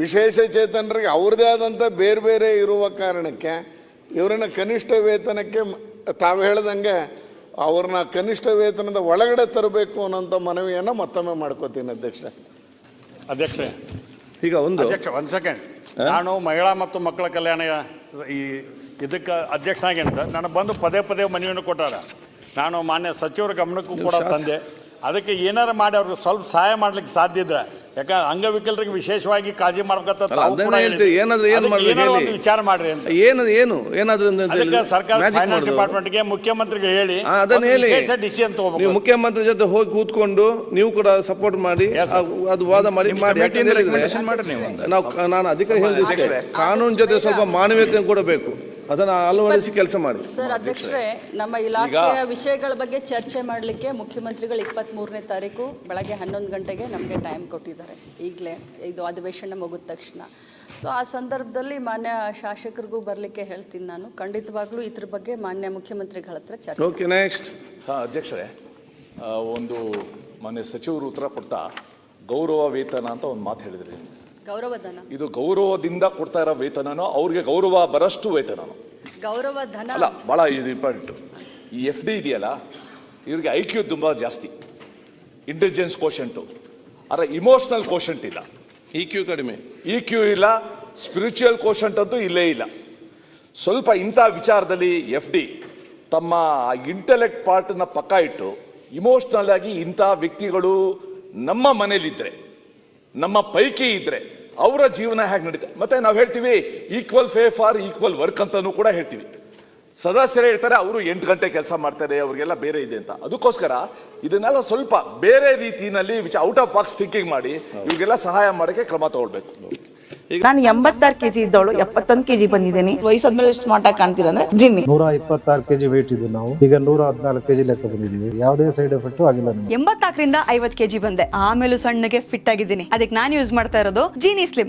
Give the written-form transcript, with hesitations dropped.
ವಿಶೇಷ ಚೇತನರಿಗೆ ಅವ್ರದ್ದೇ ಆದಂಥ ಬೇರೆ ಬೇರೆ ಇರುವ ಕಾರಣಕ್ಕೆ ಇವರನ್ನ ಕನಿಷ್ಠ ವೇತನಕ್ಕೆ ತಾವು ಹೇಳ್ದಂಗೆ ಅವ್ರನ್ನ ಕನಿಷ್ಠ ವೇತನದ ಒಳಗಡೆ ತರಬೇಕು ಅನ್ನೋಂಥ ಮನವಿಯನ್ನು ಮತ್ತೊಮ್ಮೆ ಮಾಡ್ಕೋತೀನಿ ಅಧ್ಯಕ್ಷರೇ. ಈಗ ಒಂದು ಸೆಕೆಂಡ್, ನಾನು ಮಹಿಳಾ ಮತ್ತು ಮಕ್ಕಳ ಕಲ್ಯಾಣ ಈ ಇದಕ್ಕೆ ಅಧ್ಯಕ್ಷ ಆಗೇನು ಸರ್. ನಾನು ಬಂದು ಪದೇ ಪದೇ ಮನವಿಯನ್ನು ಕೊಟ್ಟಾರ. ನಾನು ಮಾನ್ಯ ಸಚಿವರ ಗಮನಕ್ಕೂ ಕೂಡ ತಂದೆ. ಅದಕ್ಕೆ ಏನಾರ ಮಾಡಿ ಅವ್ರಿಗೆ ಸ್ವಲ್ಪ ಸಹಾಯ ಮಾಡ್ಲಿಕ್ಕೆ ಸಾಧ್ಯ ಇದ್ರೆ, ಯಾಕಂದ್ರೆ ಅಂಗವಿಕಲರಿಗೆ ವಿಶೇಷವಾಗಿ ಕಾಳಜಿ ಮಾಡ್ಬೇಕಂತ ವಿಚಾರ ಮಾಡ್ರಿ ಅಂತ ಏನಾದ್ರು ಸರ್ಕಾರ ಫೈನಾನ್ಸ್ ಡಿಪಾರ್ಟ್ಮೆಂಟ್ಗೆ ಮುಖ್ಯಮಂತ್ರಿಗೆ ಹೇಳಿ ಡಿಸಿಷನ್ ತಗೋಬೇಕು. ಮುಖ್ಯಮಂತ್ರಿ ಜೊತೆ ಹೋಗಿ ಕೂತ್ಕೊಂಡು ನೀವು ಕೂಡ ಸಪೋರ್ಟ್ ಮಾಡಿ ಅದು ವಾದ ಮಾಡಿ ನಾನು ಅಧಿಕಾರಿ ಹೇಳಿದ ಕಾನೂನು ಜೊತೆ ಸ್ವಲ್ಪ ಮಾನವೀಯತೆ ಕೊಡಬೇಕು, ಅದನ್ನ ಅಳವಡಿಸಿ ಕೆಲಸ ಮಾಡಿ. ಸರ್ ಅಧ್ಯಕ್ಷರೇ, ನಮ್ಮ ಇಲಾಖೆಯ ವಿಷಯಗಳ ಬಗ್ಗೆ ಚರ್ಚೆ ಮಾಡಲಿಕ್ಕೆ ಮುಖ್ಯಮಂತ್ರಿಗಳು 23ನೇ ತಾರೀಕು ಬೆಳಗ್ಗೆ 11 ಗಂಟೆಗೆ ನಮಗೆ ಟೈಮ್ ಕೊಟ್ಟಿದ್ದಾರೆ. ಈಗಲೇ ಇದು ಅಧಿವೇಶನ ಮುಗಿದ ತಕ್ಷಣ. ಸೊ ಆ ಸಂದರ್ಭದಲ್ಲಿ ಮಾನ್ಯ ಶಾಸಕರಿಗೂ ಬರಲಿಕ್ಕೆ ಹೇಳ್ತೀನಿ. ನಾನು ಖಂಡಿತವಾಗ್ಲೂ ಇದ್ರ ಬಗ್ಗೆ ಮಾನ್ಯ ಮುಖ್ಯಮಂತ್ರಿಗಳ ಹತ್ರ ಚರ್ಚೆ. Okay, next. ಅಧ್ಯಕ್ಷರೇ, ಒಂದು ಮಾನ್ಯ ಸಚಿವರು ಉತ್ತರ ಕೊಡ್ತಾ ಗೌರವ ವೇತನ ಅಂತ ಒಂದು ಮಾತು ಹೇಳಿದ್ರಿ. ಗೌರವಧನ ಇದು ಗೌರವದಿಂದ ಕೊಡ್ತಾ ಇರೋ ವೇತನನೋ ಅವ್ರಿಗೆ ಗೌರವ ಬರಷ್ಟು ವೇತನನೋ? ಗೌರವಧನ ಅಲ್ಲ, ಭಾಳ ಇದು ಇಂಪಾರ್ಟೆಂಟು. ಈ FD ಇದೆಯಲ್ಲ, ಇವ್ರಿಗೆ IQ ತುಂಬ ಜಾಸ್ತಿ, ಇಂಟೆಲಿಜೆನ್ಸ್ ಕೋಶಂಟು, ಆದರೆ ಇಮೋಷ್ನಲ್ ಕೋಶಂಟ್ ಇಲ್ಲ. EQ ಕಡಿಮೆ, EQ ಇಲ್ಲ, ಸ್ಪಿರಿಚುವಲ್ ಕೋಶಂಟ್ ಅಂತೂ ಇಲ್ಲೇ ಇಲ್ಲ. ಸ್ವಲ್ಪ ಇಂಥ ವಿಚಾರದಲ್ಲಿ FD ತಮ್ಮ ಇಂಟೆಲೆಕ್ಟ್ ಪಾರ್ಟನ್ನ ಪಕ್ಕ ಇಟ್ಟು ಇಮೋಷ್ನಲ್ ಆಗಿ ಇಂಥ ವ್ಯಕ್ತಿಗಳು ನಮ್ಮ ಮನೇಲಿದ್ದರೆ, ನಮ್ಮ ಪೈಕಿ ಇದ್ರೆ ಅವರ ಜೀವನ ಹೇಗೆ ನಡೀತೆ. ಮತ್ತೆ ನಾವು ಹೇಳ್ತೀವಿ equal pay for equal work ಅಂತಾನೂ ಕೂಡ ಹೇಳ್ತೀವಿ. ಸದಸ್ಯರೇ ಹೇಳ್ತಾರೆ ಅವರು 8 ಗಂಟೆ ಕೆಲಸ ಮಾಡ್ತಾರೆ, ಅವ್ರಿಗೆಲ್ಲ ಬೇರೆ ಇದೆ ಅಂತ. ಅದಕ್ಕೋಸ್ಕರ ಇದನ್ನೆಲ್ಲ ಸ್ವಲ್ಪ ಬೇರೆ ರೀತಿಯಲ್ಲಿ ಔಟ್ ಆಫ್ ಬಾಕ್ಸ್ ಥಿಂಕಿಂಗ್ ಮಾಡಿ ಇವ್ರಿಗೆಲ್ಲ ಸಹಾಯ ಮಾಡೋಕ್ಕೆ ಕ್ರಮ ತಗೊಳ್ಬೇಕು. ನಾನು 86 kg ಇದ್ದವಳು 71 kg ಬಂದಿದ್ದೀನಿ. ವಯಸ್ಸಾದ್ಮೇಲೆ ಸ್ಮಾರ್ಟ್ ಆಗಿ ಕಾಣ್ತೀರ ಅಂದ್ರೆ ಜಿನ್ನಿ. 126 kg ವೇಟ್ ಇದ್ದು ನಾವು ಈಗ 114 kg ಲೆಕ್ಕ ಬಂದಿದ್ದೀವಿ. ಯಾವುದೇ ಸೈಡ್ ಎಫೆಕ್ಟ್ ಆಗಿಲ್ಲ. 84ರಿಂದ 50 kg ಬಂದೆ. ಆಮೇಲೆ ಸಣ್ಣಗೆ ಫಿಟ್ ಆಗಿದ್ದೀನಿ. ಅದಕ್ಕೆ ನಾನು ಯೂಸ್ ಮಾಡ್ತಾ ಇರೋದು ಜೀನಿ ಸ್ಲಿಮ್.